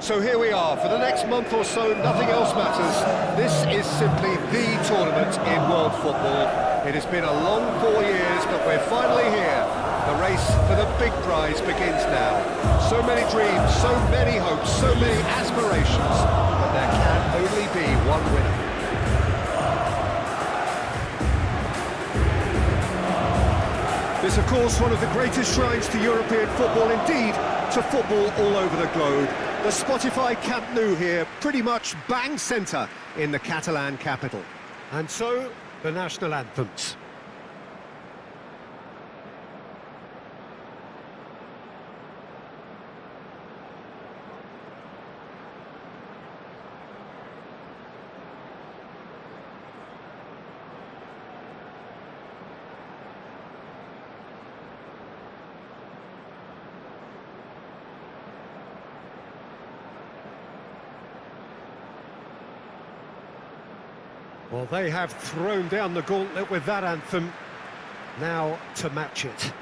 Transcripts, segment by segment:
So here we are, for the next month or so, nothing else matters. This is simply the tournament in world football. It has been a long 4 years, but we're finally here. The race for the big prize begins now. So many dreams, so many hopes, so many aspirations, but there can only be one winner. This, of course, one of the greatest shrines to European football, indeed, to football all over the globe. The Spotify Camp Nou here, pretty much bang centre in the Catalan capital. And so, the national anthems. Well, they have thrown down the gauntlet with that anthem. Now to match it.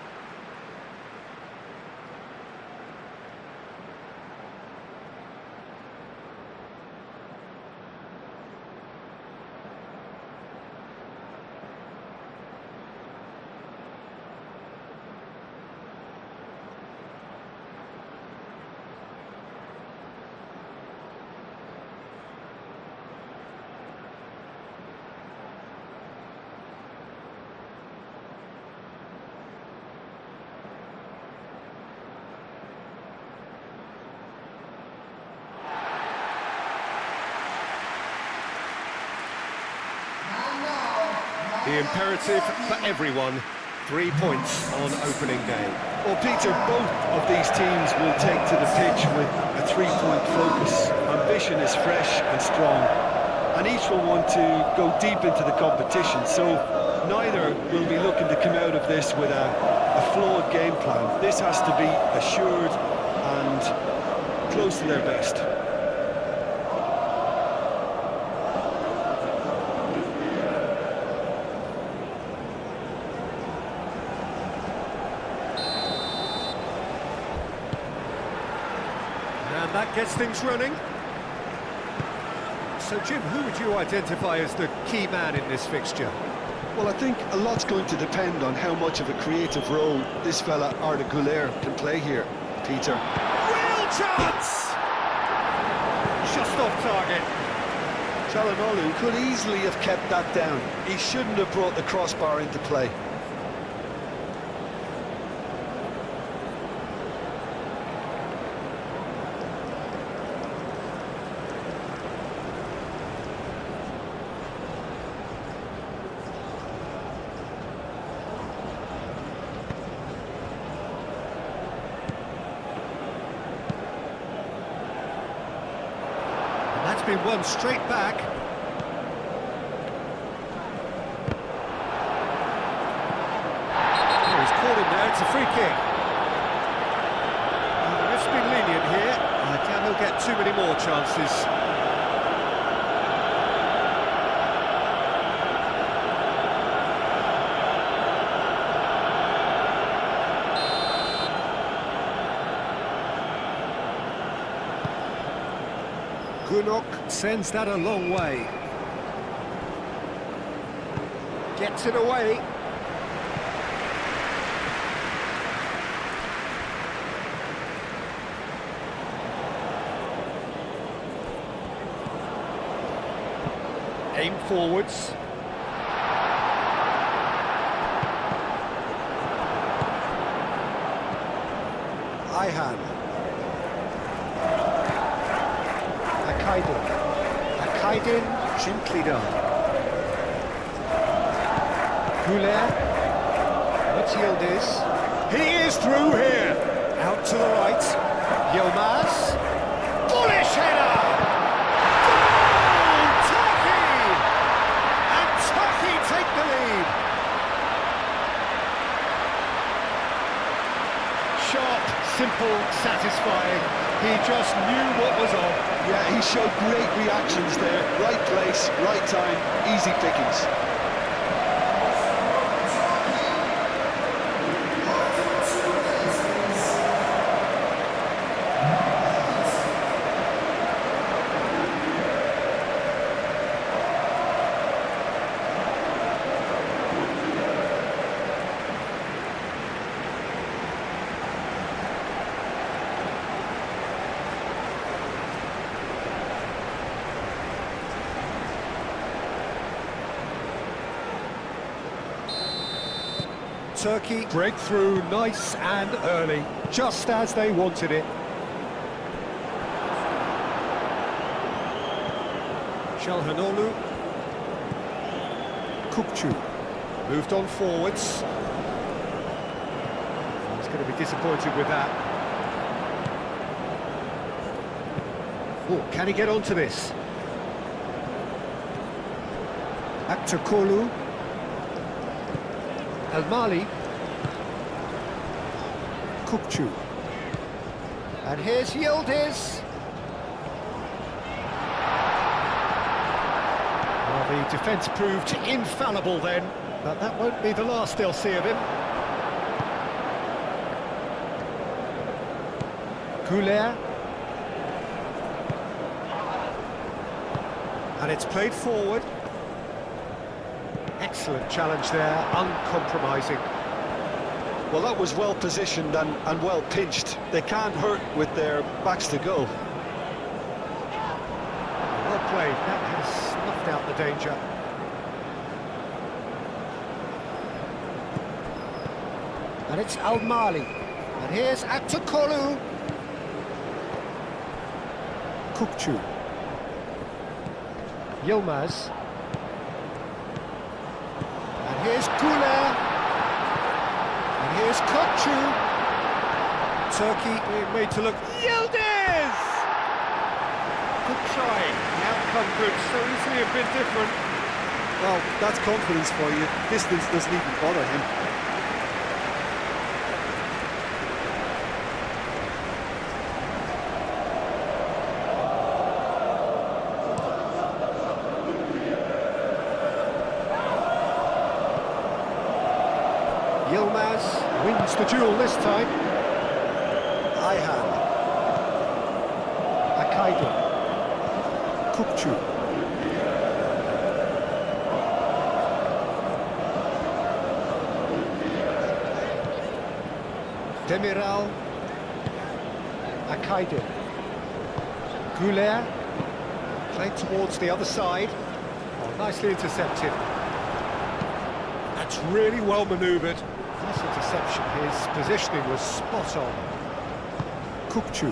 The imperative for everyone, 3 points on opening day. Well, Peter, both of these teams will take to the pitch with a three-point focus. Ambition is fresh and strong, and each will want to go deep into the competition, so neither will be looking to come out of this with a flawed game plan. This has to be assured and close to their best. And that gets things running. So, Jim, who would you identify as the key man in this fixture? Well, I think a lot's going to depend on how much of a creative role this fella Arda Güler can play here, Peter. Real chance! Just off target. Çalhanoğlu could easily have kept that down. He shouldn't have brought the crossbar into play. That's been won straight back. Oh, he's caught him there, it's a free kick. The ref's been lenient here. I doubt he'll get too many more chances. Gunok sends that a long way. Gets it away. Aim forwards. Ayhan. Akaydin, gently done. Güler, Yildiz. He is through here. Out to the right. Yilmaz. Bullish header! Goal! Turkey! And Turkey take the lead. Sharp, simple, satisfying. He just knew what was on. Yeah, he showed great reactions there. Right place, right time, easy pickings. Turkey break through nice and early, just as they wanted it. Çalhanoğlu. Kukçu. Moved on forwards. He's going to be disappointed with that. Oh, can he get onto this? Akçakolu. El-Mali. Kukçu. And here's Yildiz. Well, the defence proved infallible then, but that won't be the last they'll see of him. Güler. And it's played forward. Excellent challenge there, uncompromising. Well, that was well positioned and well pinched. They can't hurt with their backs to go. Well played, that has snuffed out the danger. And it's El-Mali. And here's Akçakolu. Kukçu. Yilmaz. And here's Güler. And here's Kukçu. Turkey being made to look. Yildiz! Good try. The outcome could so easily have been different. Well, that's confidence for you. Distance doesn't even bother him. Yilmaz wins the duel this time. Ayhan. Akaydı. Kukçu. Demiral. Akaydı. Güler. Played towards the other side. Oh, nicely intercepted. That's really well manoeuvred. Nice interception. His positioning was spot on. Kukçu.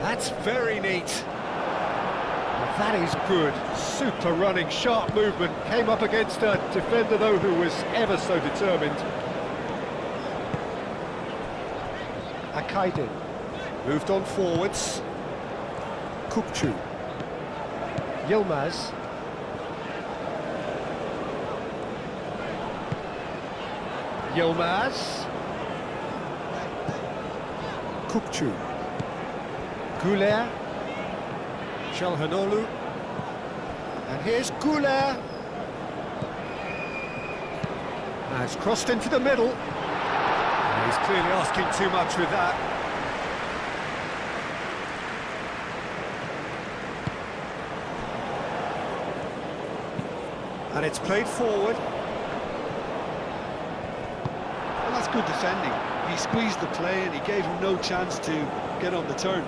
That's very neat. Well, that is good. Super running, sharp movement. Came up against a defender, though, who was ever so determined. Akaydı. Moved on forwards. Kukçu. Yilmaz. Yilmaz. Kukçu. Güler. Çalhanoğlu. And here's Güler. Has crossed into the middle. And he's clearly asking too much with that. And it's played forward. Well, that's good defending. He squeezed the play and he gave him no chance to get on the turn.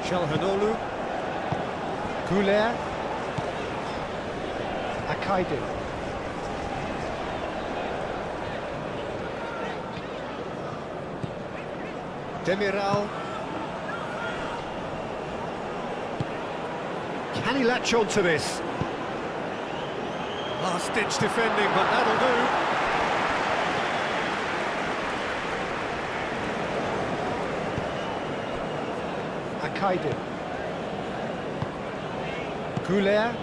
Çalhanoğlu. Güler. Akaydı. Demiral. Can he latch on to this? Last-ditch defending, but that'll do. Akaydı. Güler.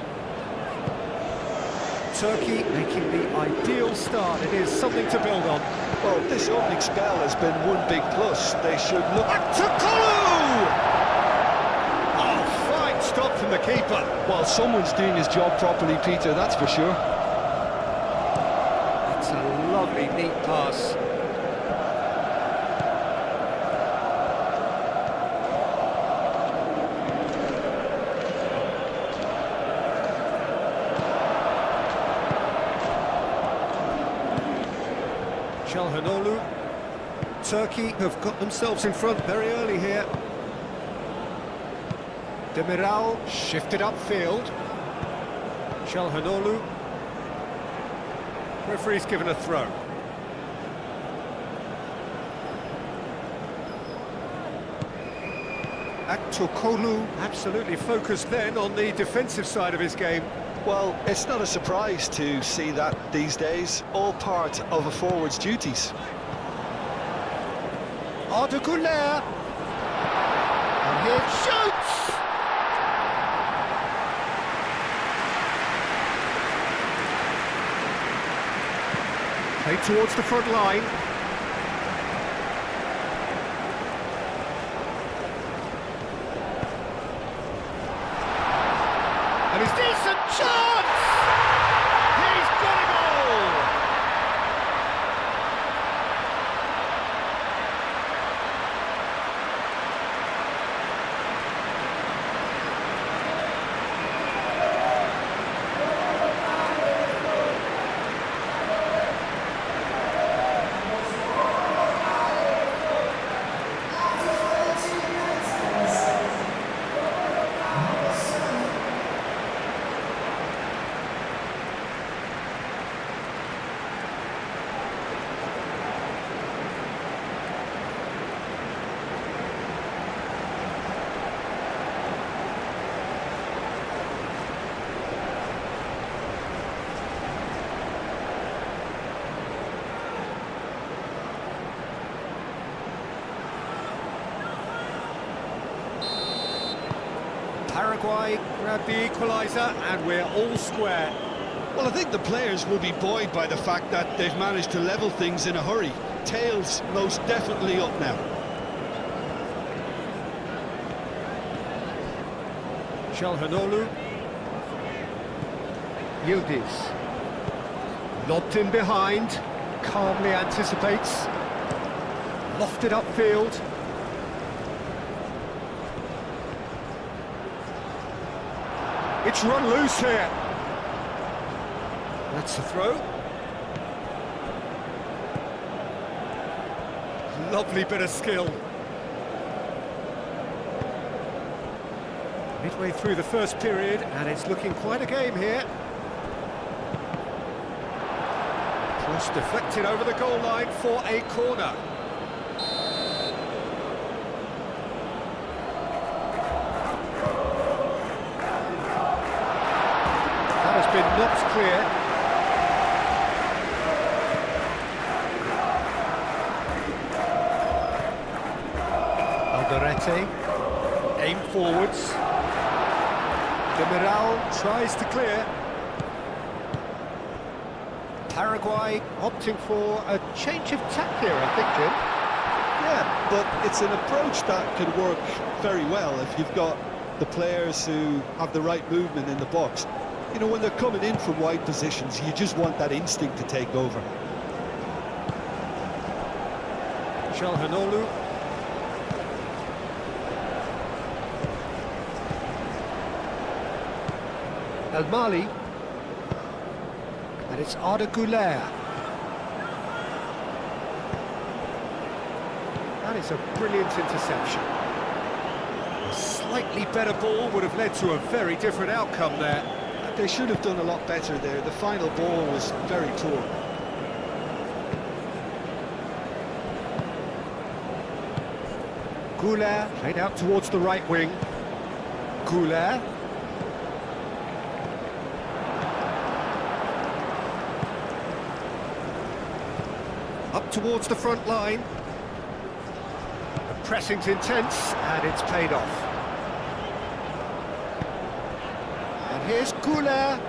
Turkey making the ideal start. It is something to build on. Well, this opening spell has been one big plus. They should look... Akçakolu! Oh, fine stop from the keeper. Well, someone's doing his job properly, Peter, that's for sure. It's a lovely, neat pass. Çalhanoğlu. Turkey have got themselves in front very early here. Demiral shifted upfield. Chalhanoglu. Referee's given a throw. Aktokolu absolutely focused then on the defensive side of his game. Well, it's not a surprise to see that these days, all part of a forward's duties. Arda Güler. And here shoots! Played towards the front line. And his decent chance! He's got it all! Paraguay grabbed the equaliser and we're all square. Well, I think the players will be buoyed by the fact that they've managed to level things in a hurry. Tails most definitely up now. Chalhanoglu. Yildiz. Lobbed in behind, calmly anticipates. Lofted upfield. It's run loose here. That's the throw. Lovely bit of skill. Midway through the first period, and it's looking quite a game here. Cross deflected over the goal line for a corner. That has been knocked clear. Alderete, aim forwards. Demiral tries to clear. Paraguay opting for a change of tack here, I think, Jim. Yeah, but it's an approach that could work very well if you've got the players who have the right movement in the box. You know, when they're coming in from wide positions, you just want that instinct to take over. Chalhanoglu. El Mali. And it's Arda Güler. That is a brilliant interception. A slightly better ball would have led to a very different outcome there. They should have done a lot better there. The final ball was very poor. Güler played out towards the right wing. Güler. Up towards the front line. The pressing's intense and it's paid off. And here's Güler.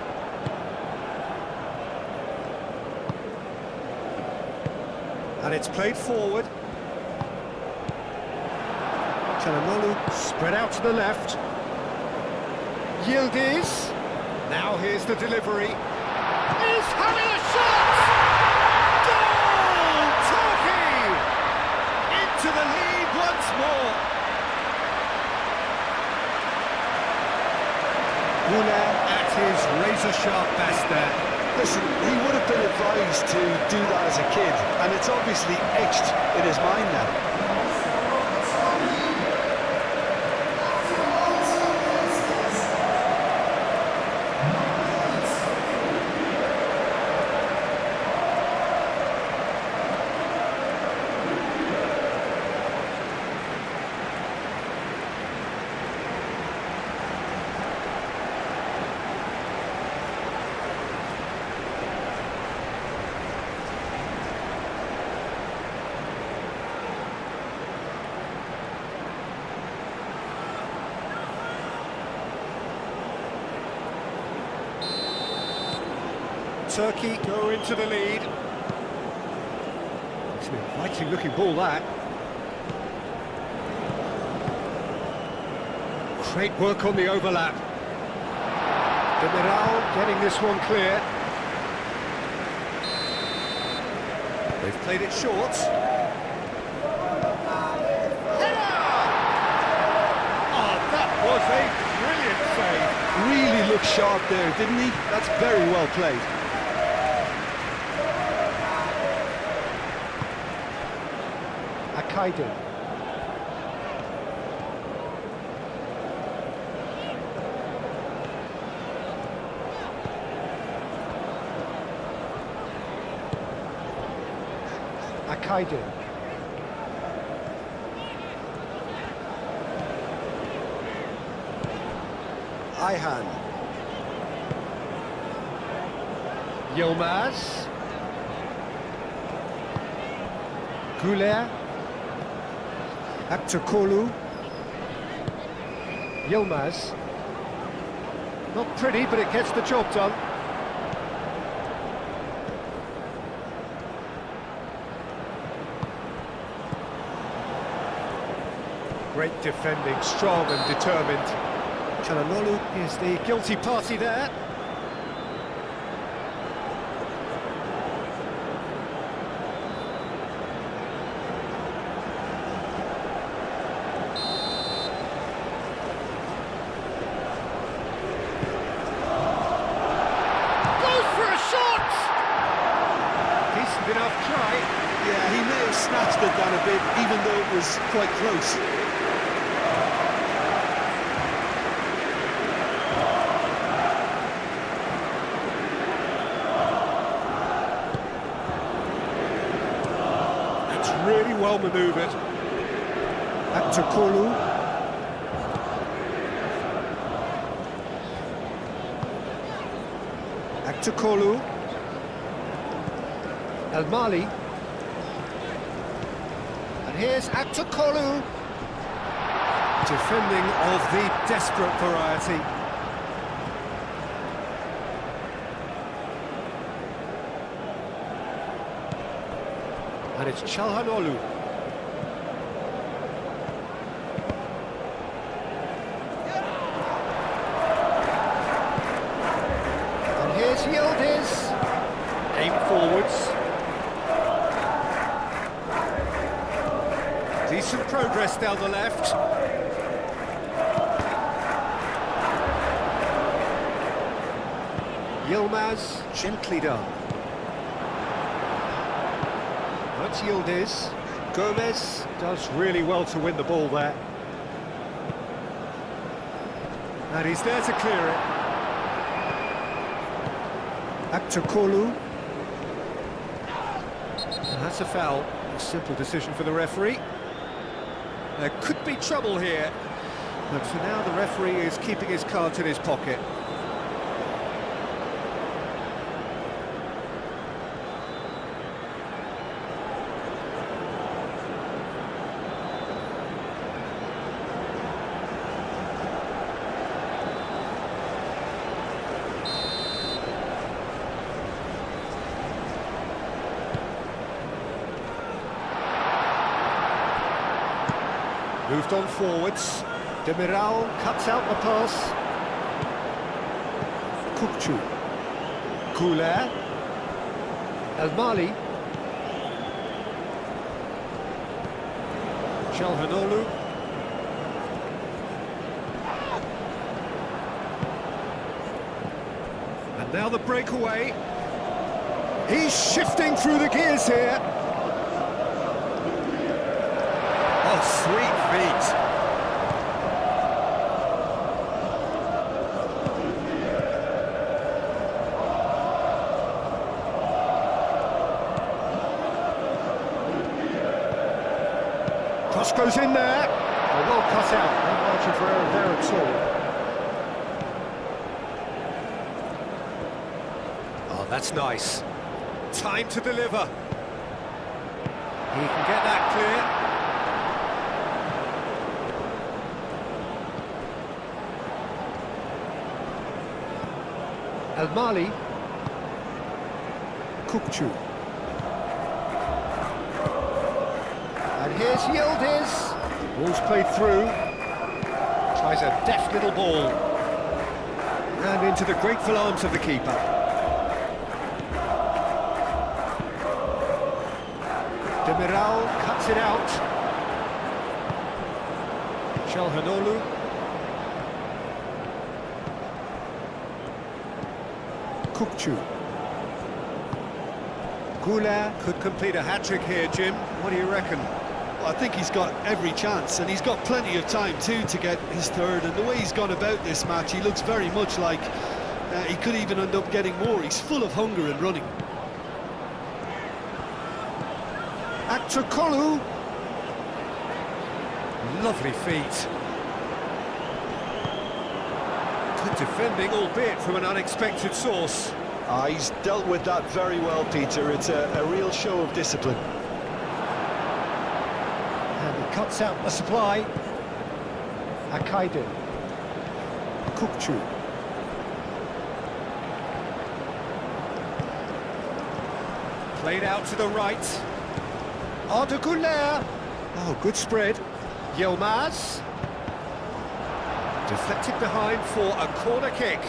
And it's played forward. Chalhanoglu spread out to the left. Yildiz. Now here's the delivery. He's having a shot! Goal! Turkey! Into the lead once more. Güler at his razor-sharp best there. Listen, he would have been advised to do that as a kid, and it's obviously etched in his mind now. Turkey go into the lead. It's an inviting looking ball, that. Great work on the overlap. Demiral getting this one clear. They've played it short. Header! Oh, that was a brilliant save. Really looked sharp there, didn't he? That's very well played. Akaidu. Akaidu. Ayhan. Yilmaz. Güler. Aktakolu. Yilmaz. Not pretty, but it gets the job done. Great defending, strong and determined. Çalhanoğlu is the guilty party there. Goes for a shot! Decent enough try. Yeah, he may have snatched it down a bit, even though it was quite close. Really well manoeuvred. Aktakolu. Aktakolu. El Mali. And here's Aktakolu. Defending of the desperate variety. And it's Çalhanoğlu. And here's Yildiz. Aim forwards. Decent progress down the left. Yilmaz, gently done. That's Yildiz. Gomez does really well to win the ball there. And he's there to clear it. Aktakolu. That's a foul. A simple decision for the referee. There could be trouble here, but for now the referee is keeping his cards in his pocket. Moved on forwards. Demiral cuts out the pass. Kukçu. Güler. El Mali. Çalhanoğlu. And now the breakaway. He's shifting through the gears here. Oh, sweet feet. Cross goes in there. Oh, well cut out. No margin for error there at all. Oh, that's nice. Time to deliver. He can get that clear. El Mali. Kukçu. And here's Yildiz. Ball's played through. Tries a deft little ball. And into the grateful arms of the keeper. Demiral cuts it out. Çalhanoğlu. Kukçu. Gula could complete a hat-trick here, Jim. What do you reckon? Well, I think he's got every chance, and he's got plenty of time too to get his third. And the way he's gone about this match, he looks very much like he could even end up getting more. He's full of hunger and running. Akçakolu. Lovely feet. Good defending, albeit from an unexpected source. He's dealt with that very well, Peter. It's a real show of discipline. And he cuts out the supply. Akaydın. Kukçu. Played out to the right. Arda Güler. Oh, good spread. Yilmaz. Deflected behind for a corner kick.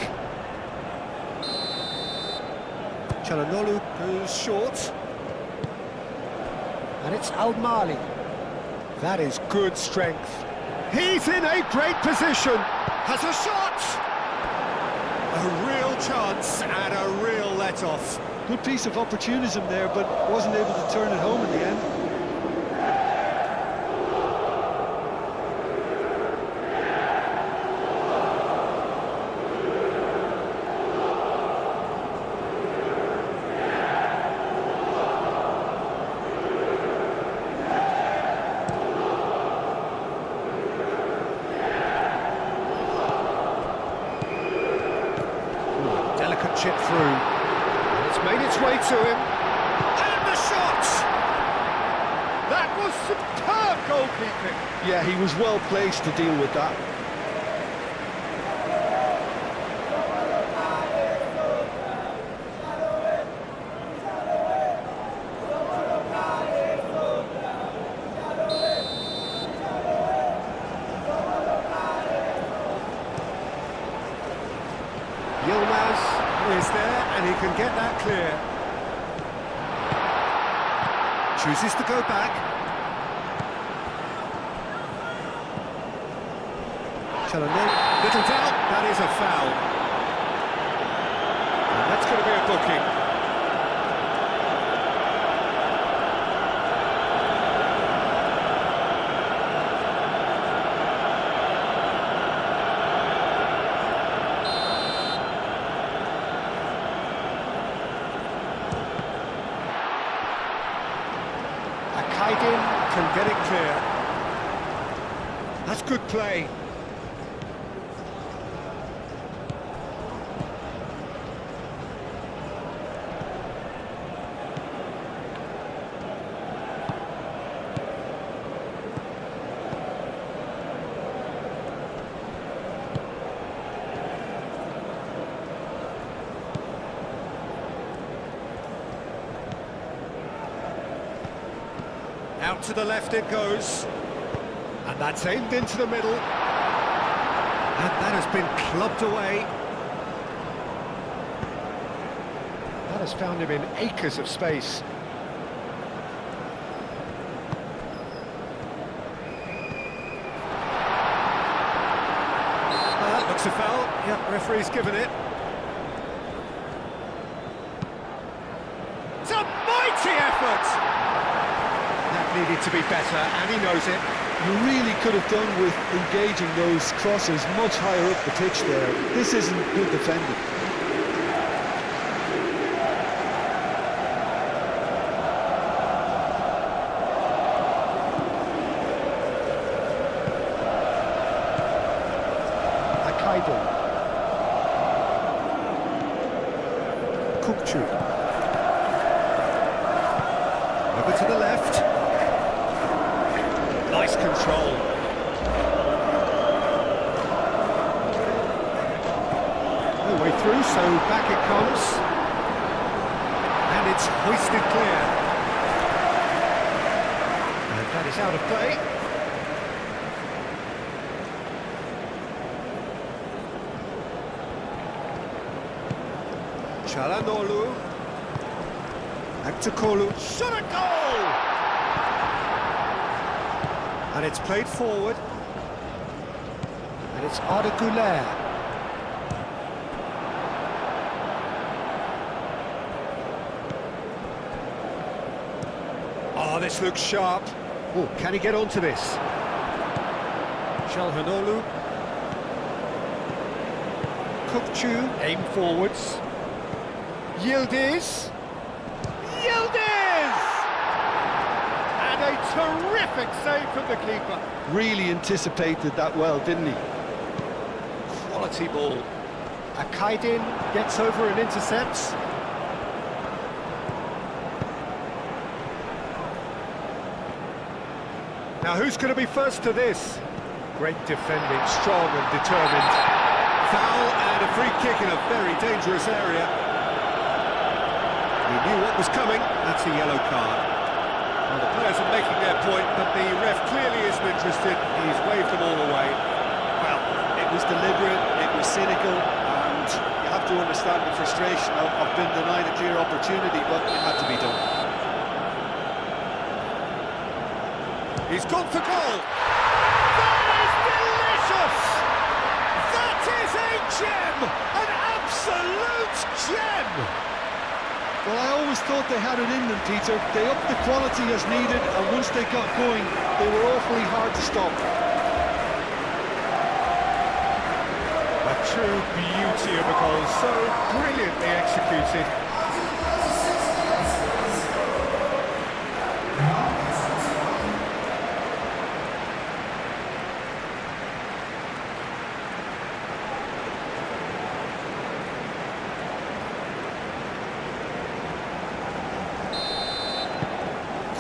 Çalhanoğlu goes short. And it's Al-Mali. That is good strength. He's in a great position. Has a shot. A real chance and a real let-off. Good piece of opportunism there, but wasn't able to turn it home in the end. Delicate chip through. It's made its way to him. And the shot! That was superb goalkeeping. Yeah, he was well placed to deal with that. Yilmaz is there, and he can get that clear. Chooses to go back. Çalhanoğlu, little doubt, that is a foul. And that's going to be a booking. Akaydın can get it clear. That's good play. Out to the left it goes. And that's aimed into the middle. And that has been clubbed away. That has found him in acres of space. That looks a foul. Yep, referee's given it. It's a mighty effort! Needed to be better, and he knows it. You really could have done with engaging those crosses much higher up the pitch there. This isn't good defending. Akaydın. Kukçu. Over to the left. Nice control. No way through, so back it comes. And it's hoisted clear. And that is out of play. Çalhanoğlu. Akçakolu. Shot a goal! And it's played forward. And it's Arda Güler. Oh, this looks sharp. Oh, can he get onto this? Çalhanoğlu. Kukçu. Aim forwards. Yildiz. Yildiz! And a terrific save from the keeper. Really anticipated that well, didn't he? Quality ball. Akaydin gets over and intercepts. Now who's going to be first to this? Great defending, strong and determined. Foul and a free kick in a very dangerous area. He knew what was coming. That's a yellow card. Well, the players are making their point, but the ref clearly isn't interested. He's waved them all away. Well, it was deliberate, it was cynical, and you have to understand the frustration of being denied a clear opportunity, but it had to be done. He's gone for goal. That is delicious! That is a gem! An absolute gem! Well, I always thought they had it in them, Peter. They upped the quality as needed, and once they got going, they were awfully hard to stop. A true beauty of a goal, so brilliantly executed.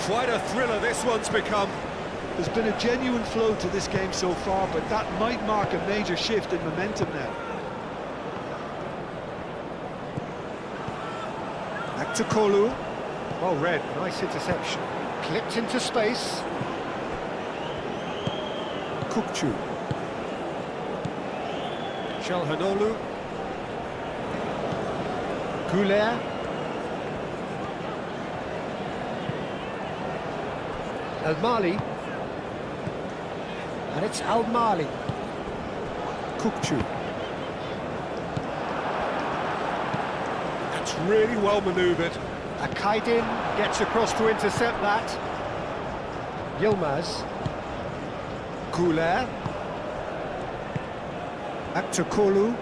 Quite a thriller this one's become. There's been a genuine flow to this game so far, but that might mark a major shift in momentum now. Akçakolu. Well read, nice interception. Clipped into space. Kukçu. Çalhanoğlu. Güler. Al-Mali. And it's Al-Mali. Kukçu. That's really well manoeuvred. Akaydin gets across to intercept that. Yilmaz. Güler. Akçakolu.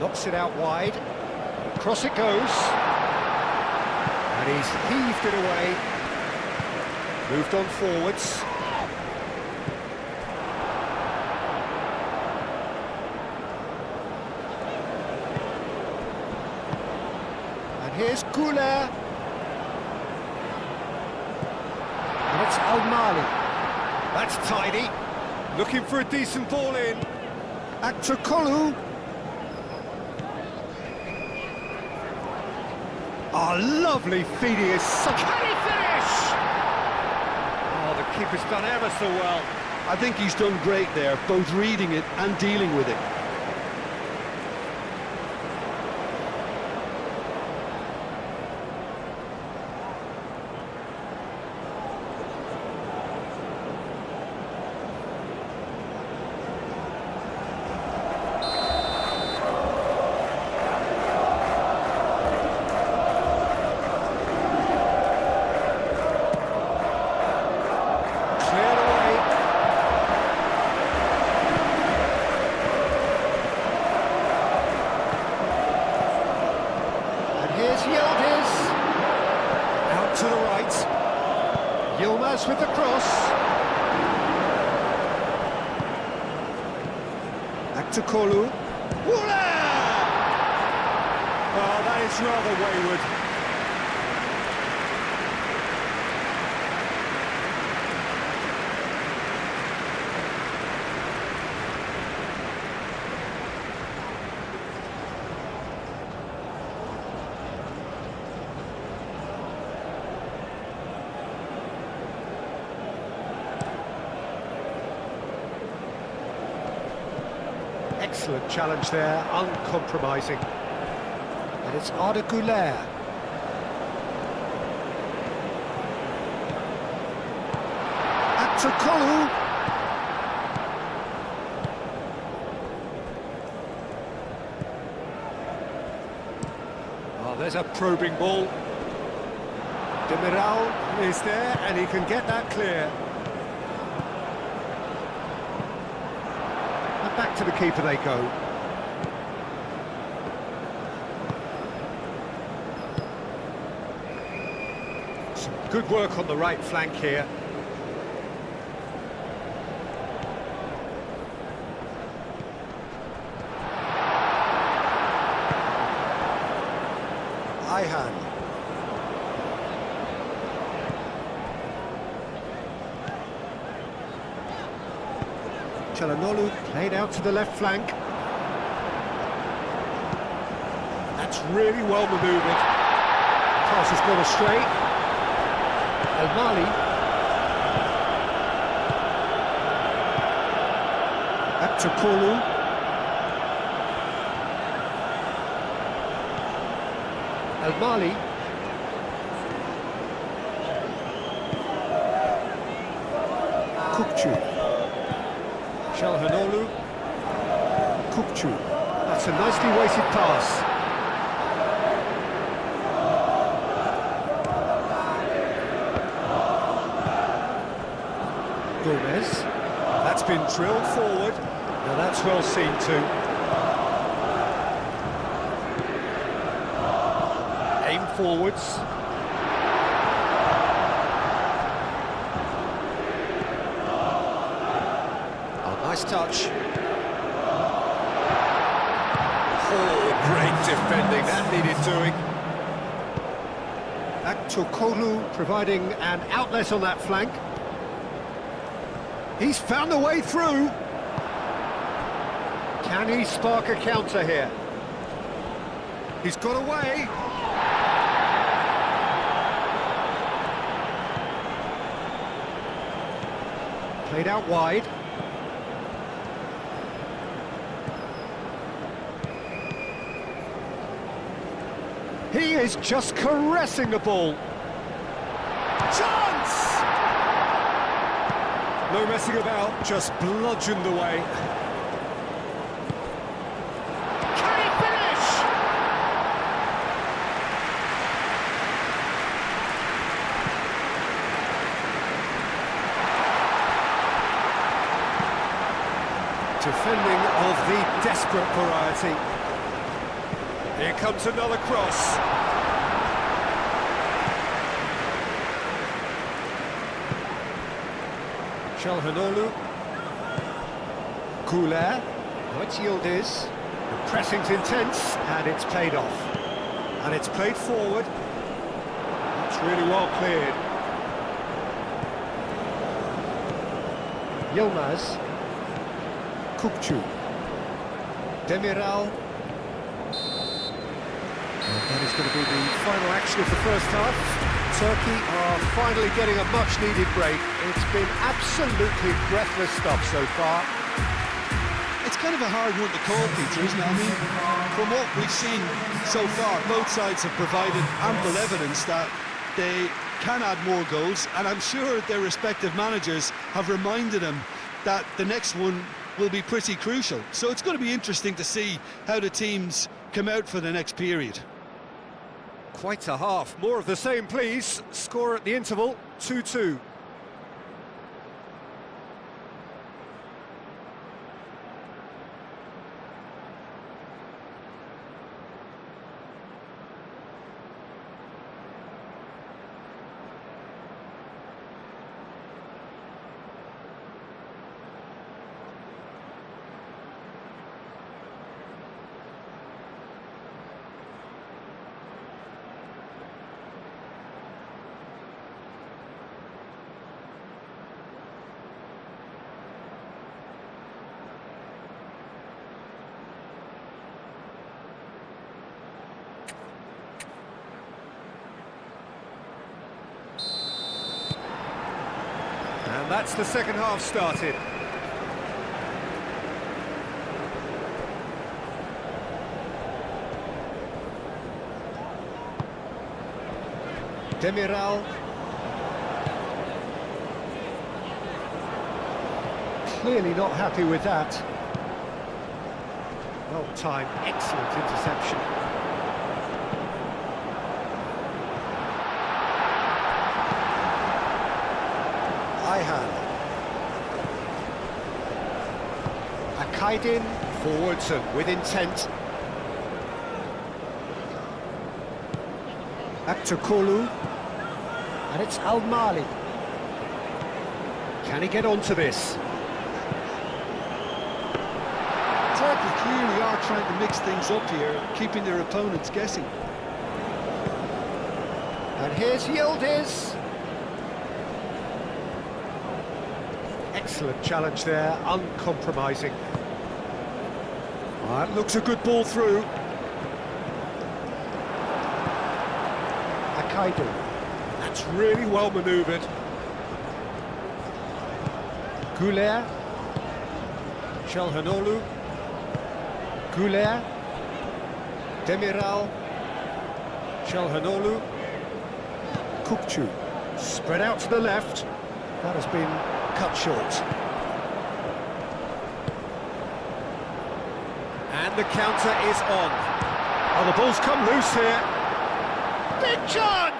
Knocks it out wide. Across it goes. And he's heaved it away. Moved on forwards. And here's Güler. And it's Al-Mali. That's tidy. Looking for a decent ball in. Akçakolu. Oh, lovely feed, he is such... Can he finish? Oh, the keeper's done ever so well. I think he's done great there, both reading it and dealing with it. Cleared away. And here's Yildiz. Out to the right. Yilmaz with the cross. Akçakolu. Woola! Oh, that is rather wayward. Excellent challenge there, uncompromising. And it's Arda Güler. Actor Oh, there's a probing ball. Demiral is there, and he can get that clear. And back to the keeper they go. Some good work on the right flank here. Ayhan. Çalhanoğlu played out to the left flank. That's really well manoeuvred. Pass has gone astray. El Mali. Akçakolu. El Mali. Kukçu. Çalhanoğlu. Kukçu. That's a nicely weighted pass. Gomez. That's been drilled forward. Now that's well seen too. Aim forwards. Oh, nice touch. Oh, great defending, that needed doing. Akçakolu providing an outlet on that flank. He's found a way through. Can he spark a counter here? He's got away. Played out wide. He is just caressing the ball. Chance! No messing about, just bludgeoned away. Can he finish? Defending of the desperate variety. Here comes another cross. Çalhanoğlu. Güler. What yield is. The pressing's intense, and it's paid off. And it's played forward. It's really well cleared. Yilmaz. Kukçu. Demiral. And that is going to be the final action of the first half. Turkey are finally getting a much-needed break. It's been absolutely breathless stuff so far. It's kind of a hard one to call, Peter, isn't it? I mean, from what we've seen so far, both sides have provided ample evidence that they can add more goals, and I'm sure their respective managers have reminded them that the next one will be pretty crucial. So it's going to be interesting to see how the teams come out for the next period. Quite a half. More of the same, please. Score at the interval, 2-2. And that's the second half started. Demiral. Clearly not happy with that. Well timed, excellent interception. Ihan. Akaidin, forwards and with intent. Aktakolu. And it's Al-Mali. Can he get onto this? Turkey clearly are trying to mix things up here, keeping their opponents guessing. And here's Yildiz. Excellent challenge there, uncompromising. That looks a good ball through. Akaidu. That's really well manoeuvred. Goulet. Çalhanoğlu. Goulet. Demiral. Çalhanoğlu. Kukçu. Spread out to the left. That has been cut short. And the counter is on. Oh, the ball's come loose here. Big chance!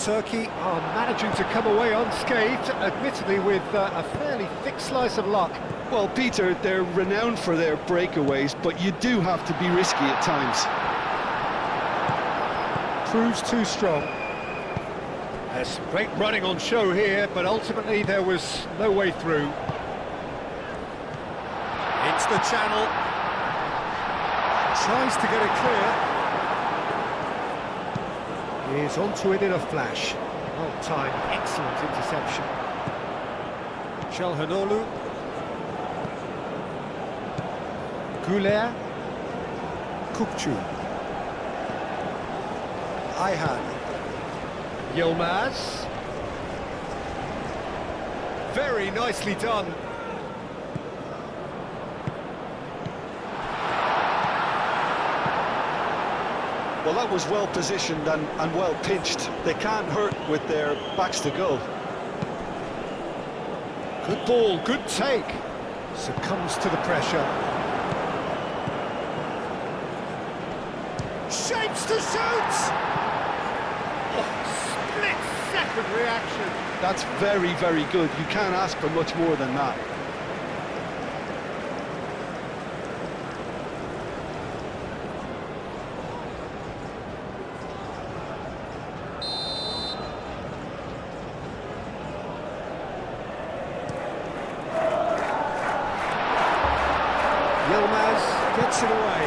Turkey are managing to come away unscathed, admittedly with a fairly thick slice of luck. Well, Peter, they're renowned for their breakaways, but you do have to be risky at times. Proves too strong. There's some great running on show here, but ultimately there was no way through. It's the channel. Tries to get it clear. He's onto it in a flash. Well timed, excellent interception. Çalhanoğlu. Goulet. Kukçu. Ihan. Yilmaz. Very nicely done. Well, that was well positioned and well pitched. They can't hurt with their backs to goal. Good ball, good take. Succumbs to the pressure. Shapes to shoot! Oh, split-second reaction. That's very, very good. You can't ask for much more than that. Yilmaz gets it away.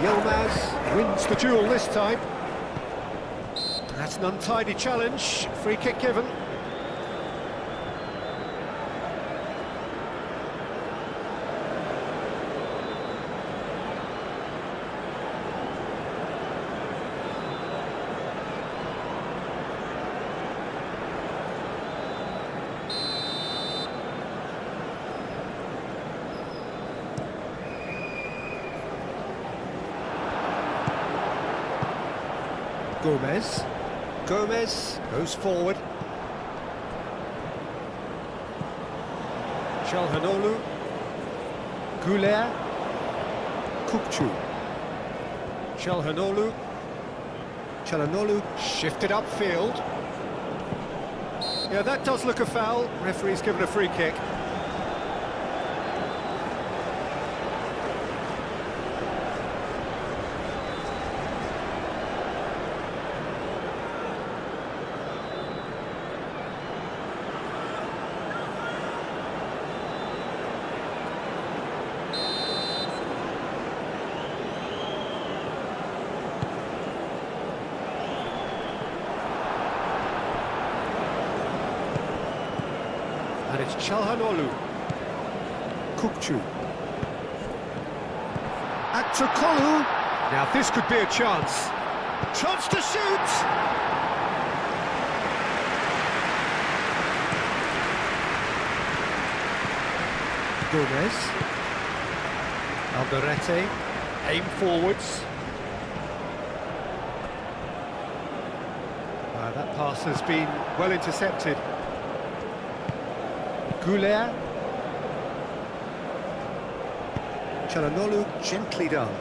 Yilmaz wins the duel this time. That's an untidy challenge. Free kick given. Gomez goes forward. Çalhanoğlu. Goulet. Kukçu. Çalhanoğlu. Çalhanoğlu shifted upfield. Yeah, that does look a foul. Referee's given a free kick. And it's Çalhanoğlu. Kukçu. Aktakolu. Now this could be a chance. Chance to shoot! Gomez. Alderete, aim forwards. That pass has been well intercepted. Goulet. Çalhanoğlu, gently done.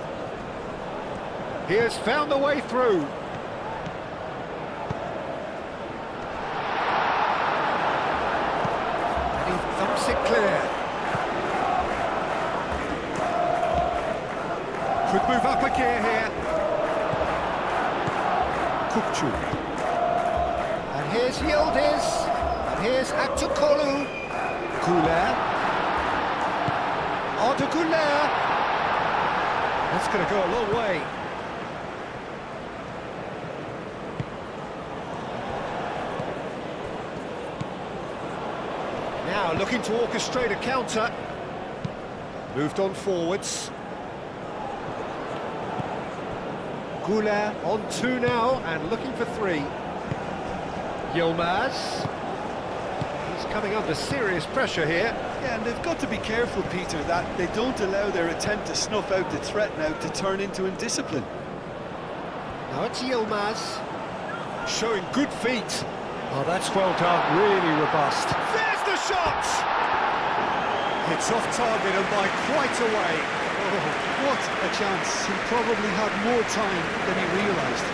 He has found the way through. And he thumps it clear. Could move up a gear here. Kukçu. And here's Yildiz. And here's Aktukolu. Goulet. On to Goulet. That's going to go a long way. Now looking to orchestrate a counter. Moved on forwards. Goulet on two now and looking for three. Yilmaz. He's coming under serious pressure here. Yeah, and they've got to be careful, Peter, that they don't allow their attempt to snuff out the threat now to turn into indiscipline. Now it's Yilmaz. Showing good feet. Oh, that's well done, really robust. There's the shot! It's off target and by quite a way. Oh, what a chance. He probably had more time than he realised.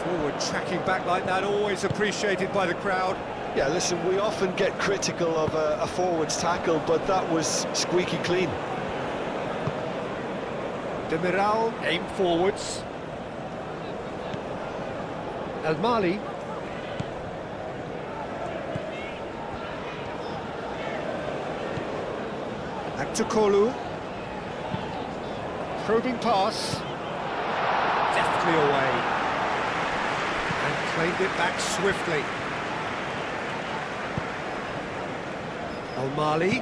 Forward tracking back like that, always appreciated by the crowd. Yeah, listen, we often get critical of a forward's tackle, but that was squeaky clean. Demiral, aim forwards. El Mali. Aktukolu. Probing pass. Deftly away. And claimed it back swiftly. El Mali.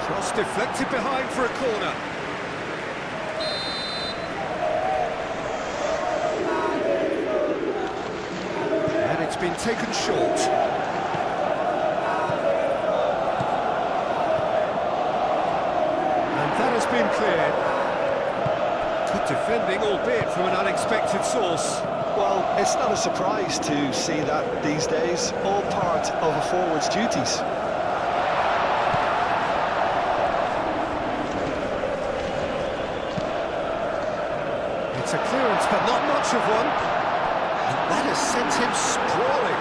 Cross deflected behind for a corner. And it's been taken short. And that has been cleared. Good defending, albeit from an unexpected source. Well, it's not a surprise to see that these days, all part of a forward's duties. It's a clearance, but not much of one. And that has sent him sprawling.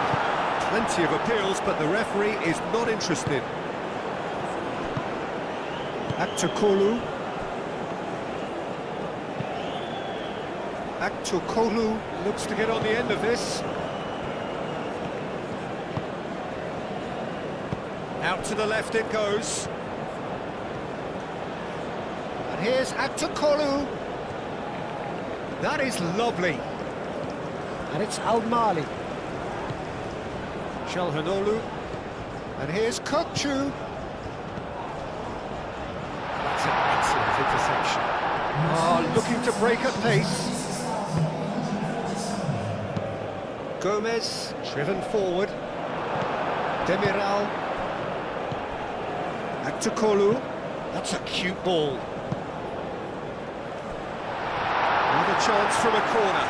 Plenty of appeals, but the referee is not interested. Aktukolu. Aktukolu looks to get on the end of this. Out to the left it goes. And here's Aktukolu. That is lovely. And it's Al Mali. Çalhanoğlu. And here's Kukçu. That's an excellent interception. Oh, looking to break at pace. Gomez, driven forward. Demiral. Aktukolu. That's a cute ball. Another chance from a corner.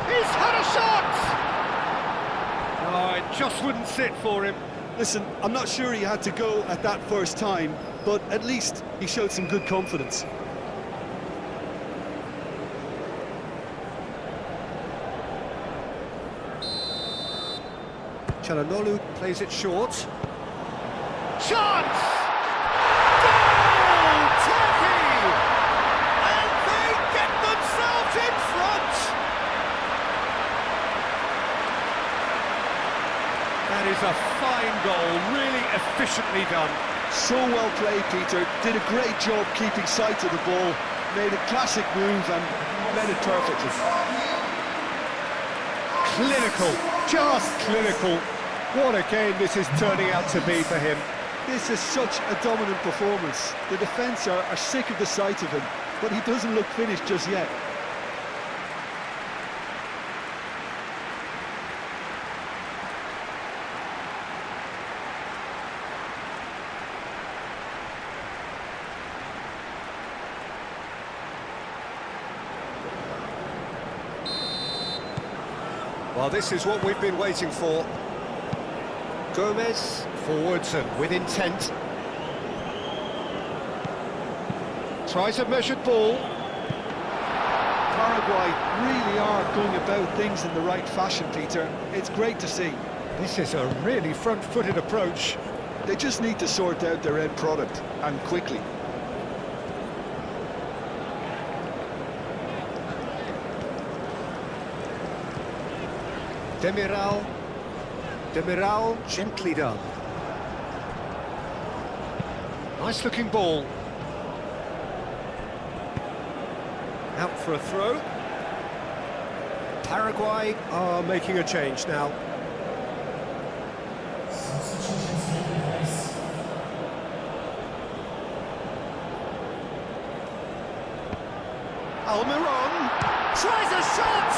He's had a shot! Oh, it just wouldn't sit for him. Listen, I'm not sure he had to go at that first time, but at least he showed some good confidence. Çalhanoğlu plays it short. Chance! Goal! Turkey! And they get themselves in front! goal, really efficiently done. So well played, Peter. Did a great job keeping sight of the ball. Made a classic move and met it perfectly. Clinical, just clinical. What a game this is turning out to be for him. This is such a dominant performance. The defence are sick of the sight of him, but he doesn't look finished just yet. Well, this is what we've been waiting for. Gomez, forwards and with intent. Tries a measured ball. Paraguay really are going about things in the right fashion, Peter. It's great to see. This is a really front-footed approach. They just need to sort out their end product, and quickly. Demiral, gently done. Nice looking ball. Out for a throw. Paraguay are making a change now. Almiron Tries a shot!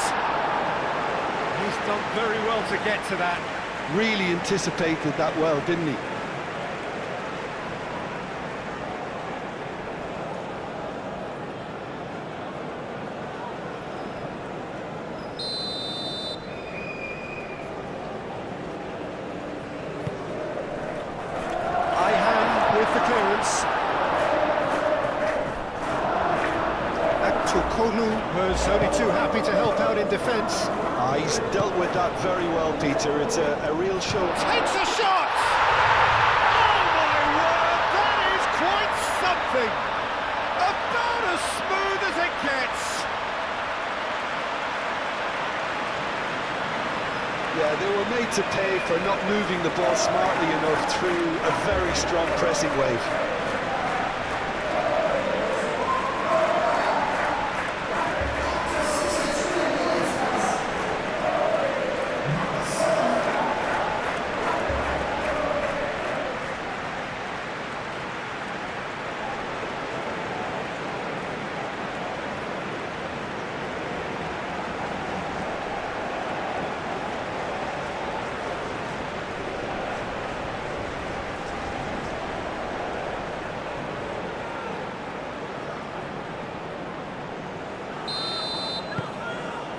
He's done very well to get to that. really anticipated that well, didn't he? With the clearance. Aktukolu was only too happy to help out in defence. He's dealt with that very well, Peter. It's a real show. Takes a shot! Oh my word, that is quite something! About as smooth as it gets. Yeah, they were made to pay for not moving the ball smartly enough through a very strong pressing wave.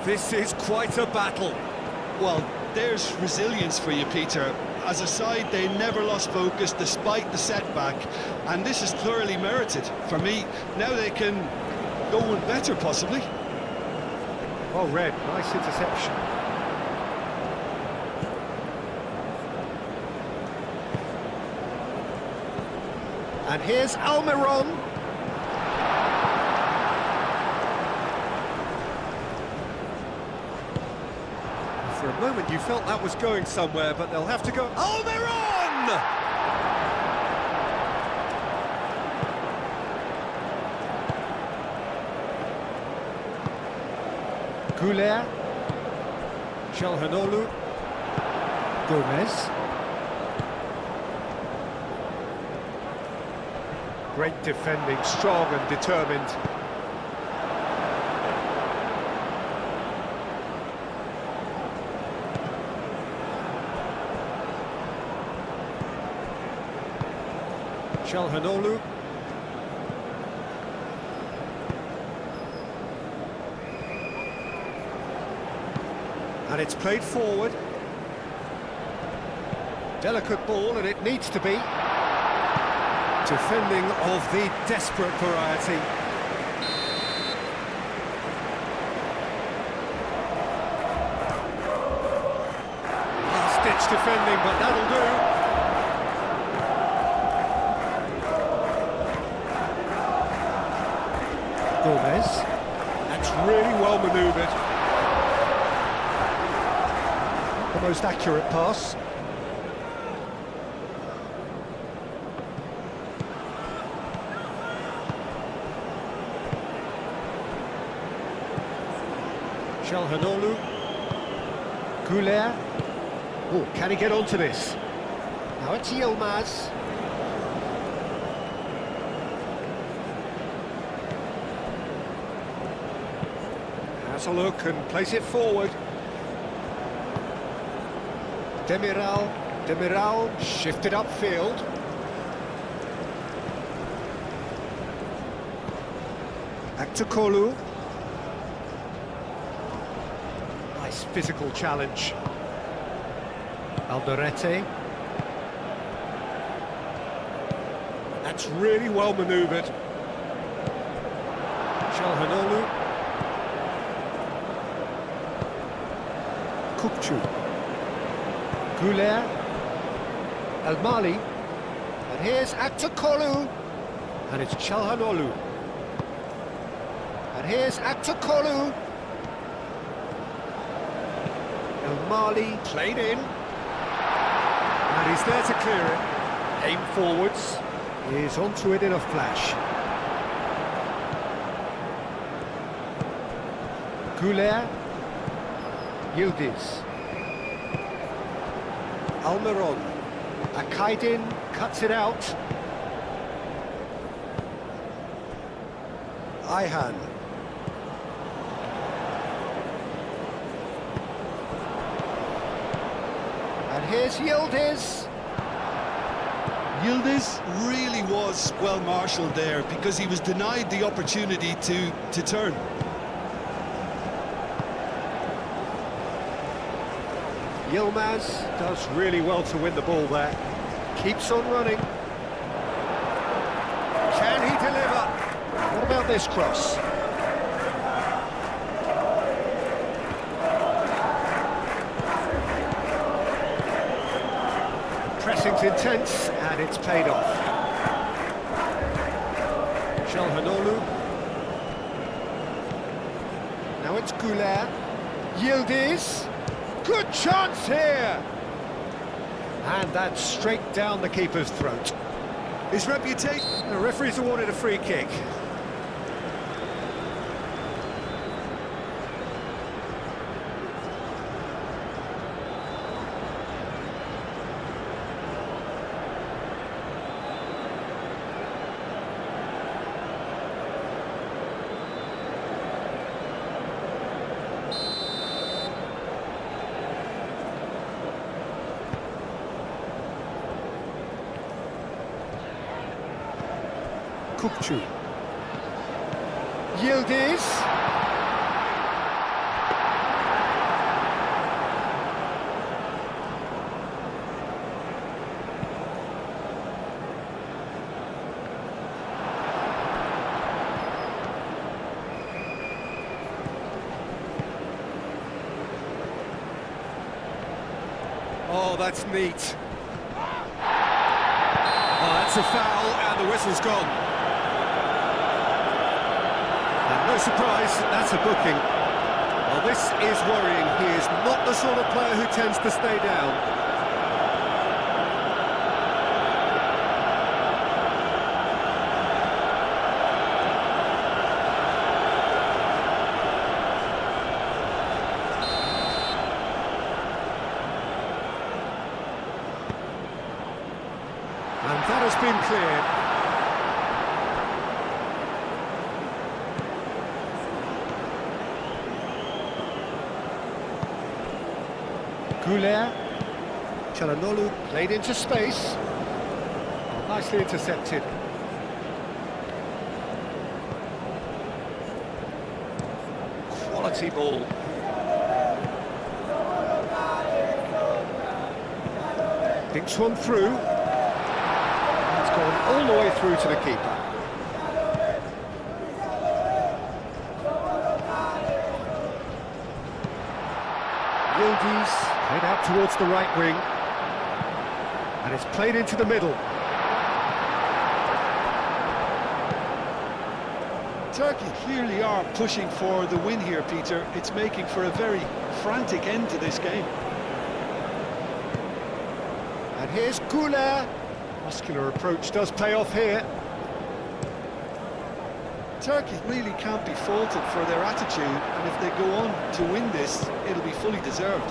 This is quite a battle. Well, there's resilience for you, Peter. As a side, they never lost focus despite the setback, and this is thoroughly merited. For me, now they can go one better, possibly. Well read, nice interception. And here's Almiron. For a moment you felt that was going somewhere, but they'll have to go... Almiron! Goulet. Çalhanoğlu. Gomez. Great defending, strong and determined. Çalhanoğlu. And it's played forward. Delicate ball, and it needs to be. Defending of the desperate variety. Last-ditch defending, but that'll do. Gomez. That's really well manoeuvred. The most accurate pass. Çalhanoğlu. Güler. Oh, can he get onto this? Now it's Yilmaz. Has a look and plays it forward. Demiral shifted upfield. Aktokolu. Nice physical challenge. Alderete. That's really well manoeuvred. Çalhanoğlu. Kukçu. Güler. El Mali. And here's Aktokolu. And it's Çalhanoğlu. And here's Aktokolu. El Mali played in. And he's there to clear it. Aim forwards. He's onto it in a flash. Güler. Yildiz. Almiron. Akaydin cuts it out. Ayhan. And here's Yildiz. Yildiz really was well marshalled there because he was denied the opportunity to turn. Yilmaz does really well to win the ball there. Keeps on running. Can he deliver? What about this cross? Pressing's intense and it's paid off. Çalhanoğlu. Now it's Güler. Yildiz. Good chance here! And that's straight down the keeper's throat. His reputation... The referee's awarded a free kick. Kukçu. Yildiz. Oh, that's neat. Oh, that's a foul, and the whistle's gone. And no surprise, that's a booking. Well, this is worrying. He is not the sort of player who tends to stay down. And that has been cleared. Güler. Çalhanoğlu played into space. Nicely intercepted. Quality ball. Thinks one through. It's gone all the way through to the keeper. Yildiz played out towards the right wing. And it's played into the middle. Turkey clearly are pushing for the win here, Peter. It's making for a very frantic end to this game. And here's Güler. Muscular approach does pay off here. Turkey really can't be faulted for their attitude, and if they go on to win this, it'll be fully deserved.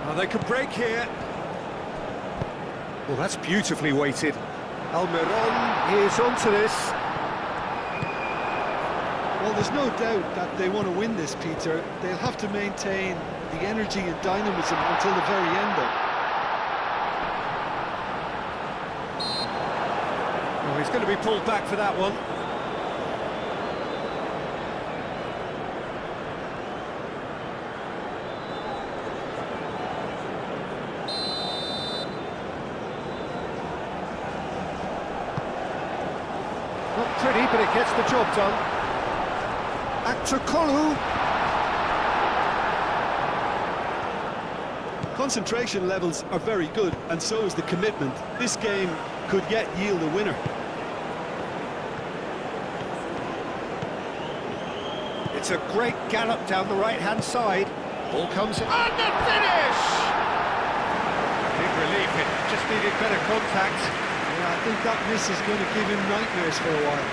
Now they could break here. Well, that's beautifully weighted. Almiron is onto this. Well, there's no doubt that they want to win this, Peter. They'll have to maintain the energy and dynamism until the very end, though. Oh, he's going to be pulled back for that one. Not pretty, but it gets the job done. Akçakolu. Concentration levels are very good, and so is the commitment. This game could yet yield a winner. It's a great gallop down the right-hand side. Ball comes in. And the finish! Big relief, it just needed better contact. Yeah, I think that miss is going to give him nightmares for a while.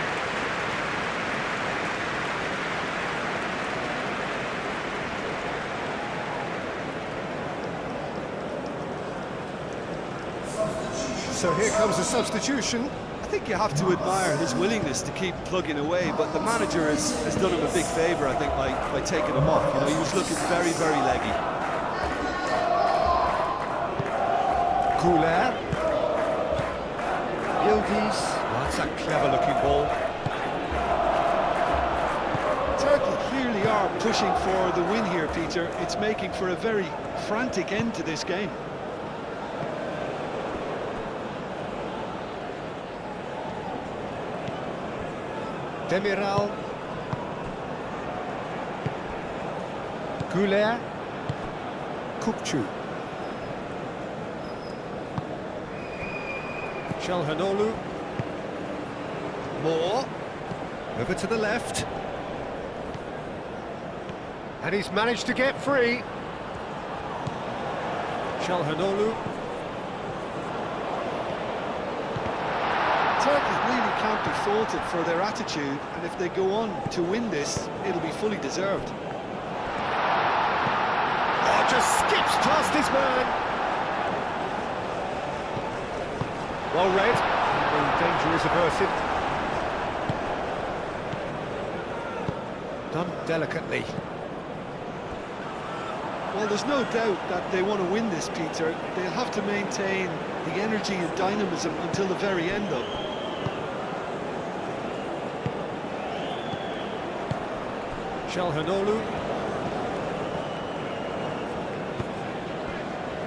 So here comes a substitution. I think you have to admire his willingness to keep plugging away, but the manager has done him a big favour, I think, by taking him off. You know, he was looking very, very leggy. Goulet. Yildiz. Oh, that's a clever-looking ball. Turkey clearly are pushing for the win here, Peter. It's making for a very frantic end to this game. Demiral. Goulet. Kukçu. Çalhanoğlu. Moore. Over to the left. And he's managed to get free. Çalhanoğlu. Turkey really can't be faulted for their attitude, and if they go on to win this, it'll be fully deserved. Oh, just skips past his man. Well read. The danger is averted. Done delicately. Well, there's no doubt that they want to win this, Peter. They'll have to maintain the energy and dynamism until the very end, though. Çalhanoğlu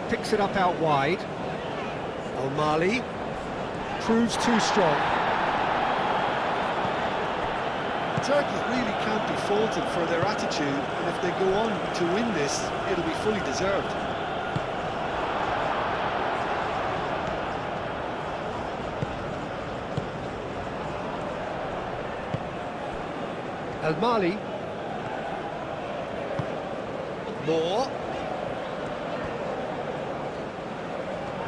picks it up out wide. Al-Mali proves too strong. Turkey really can't be faulted for their attitude, and if they go on to win this, it'll be fully deserved. Al-Mali. Moore.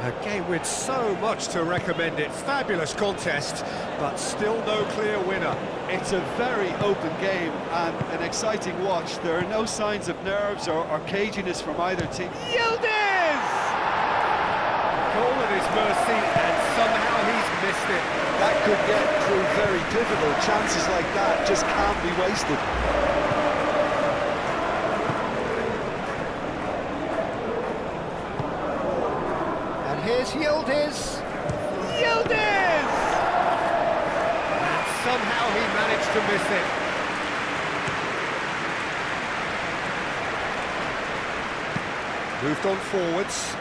A game with so much to recommend it. Fabulous contest, but still no clear winner. It's a very open game and an exciting watch. There are no signs of nerves or caginess from either team. Yildiz! Goal at his mercy, and somehow he's missed it. That could prove very difficult. Chances like that just can't be wasted. And here's Yildiz. Yildiz! And somehow he managed to miss it. Moved on forwards.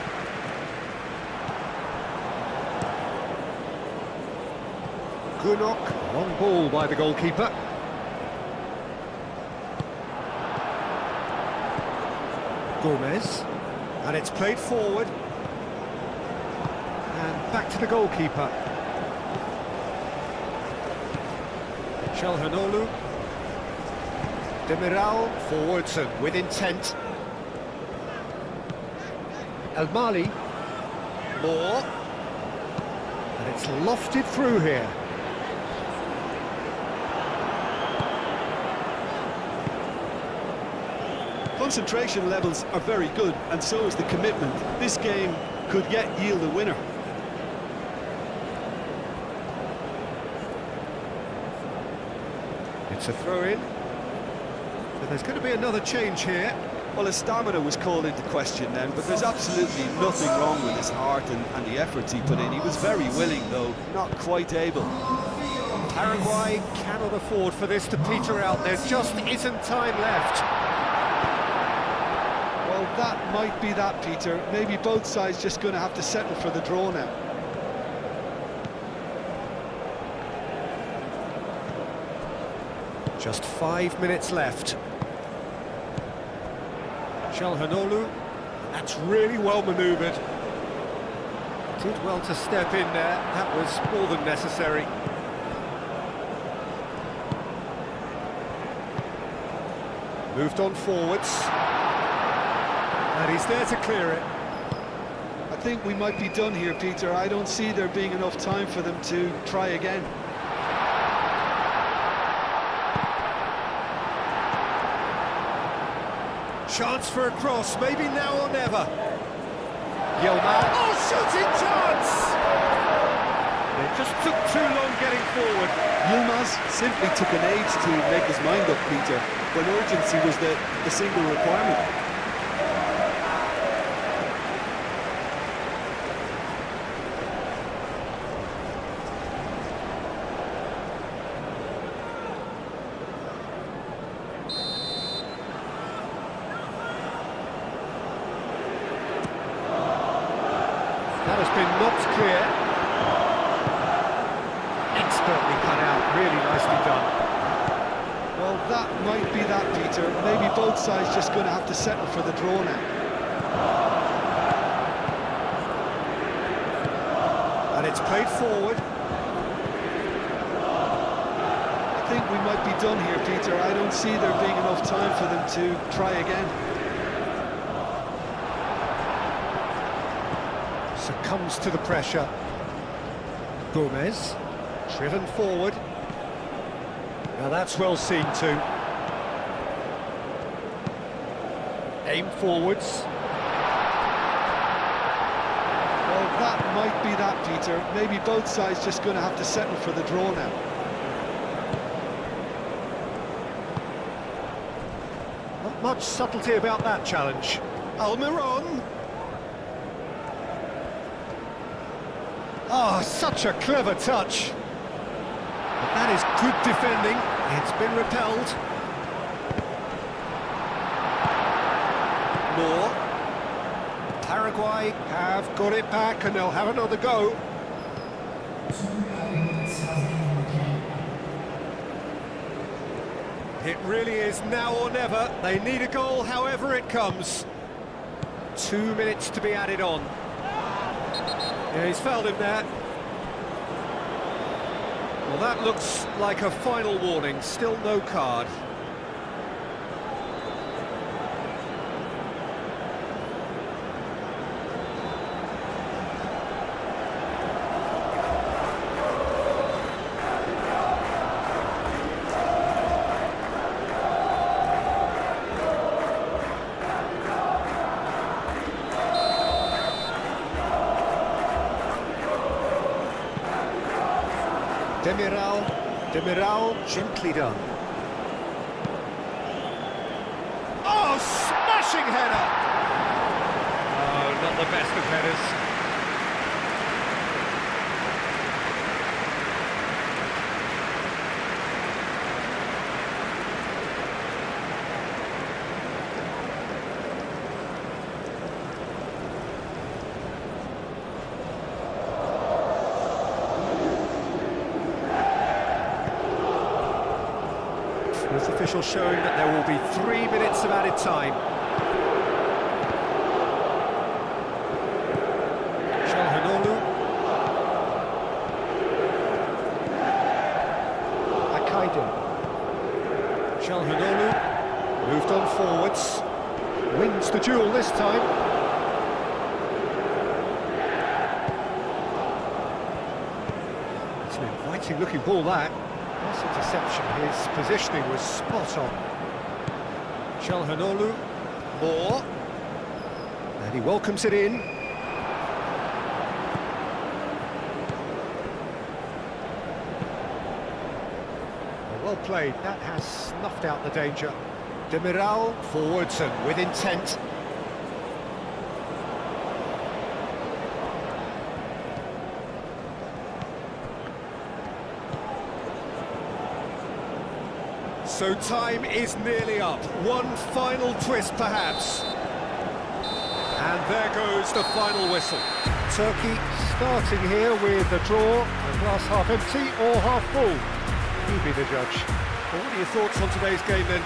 Gunok, long ball by the goalkeeper. Gomez, and it's played forward. And back to the goalkeeper. Çalhanoğlu. Demiral, forwards and with intent. Al-Mali. Moore. And it's lofted through here. Concentration levels are very good, and so is the commitment. This game could yet yield a winner. It's a throw-in. So there's going to be another change here. Well, his stamina was called into question then, but there's absolutely nothing wrong with his heart and the efforts he put in. He was very willing, though, not quite able. Paraguay cannot afford for this to peter out. There just isn't time left. Well, that might be that, Peter. Maybe both sides just going to have to settle for the draw now. Just 5 minutes left. Çalhanoğlu, that's really well manoeuvred. Did well to step in there, that was more than necessary. Moved on forwards. And he's there to clear it. I think we might be done here, Peter. I don't see there being enough time for them to try again. Chance for a cross, maybe now or never. Yilmaz. Oh, shooting chance! It just took too long getting forward. Yilmaz simply took an age to make his mind up, Peter, when urgency was the single requirement. That has been knocked clear. Expertly cut out, really nicely done. Well, that might be that, Peter. Maybe both sides just going to have to settle for the draw now. And it's played forward. I think we might be done here, Peter. I don't see there being enough time for them to try again. Succumbs to the pressure. Gomez, driven forward. Now that's well seen too. Aim forwards. Well, that might be that, Peter. Maybe both sides just going to have to settle for the draw now. Not much subtlety about that challenge. Almiron. Oh, such a clever touch. But that is good defending. It's been repelled. Moore. Paraguay have got it back and they'll have another go. It really is now or never. They need a goal however it comes. 2 minutes to be added on. Yeah, he's fouled him there. Well, that looks like a final warning. Still no card. Demiral, gently done. Oh, smashing header! Oh, not the best of headers. This official showing that there will be 3 minutes of added time. Çalhanoğlu. Akaydın. Çalhanoğlu moved on forwards. Wins the duel this time. exciting looking ball that. Nice interception, his positioning was spot on. Chalhanoglu, Moore, and he welcomes it in. Well played, that has snuffed out the danger. Demiral forwards and with intent. So time is nearly up. One final twist, perhaps. And there goes the final whistle. Turkey starting here with a draw, and glass half empty or half full. You be the judge. Well, what are your thoughts on today's game then?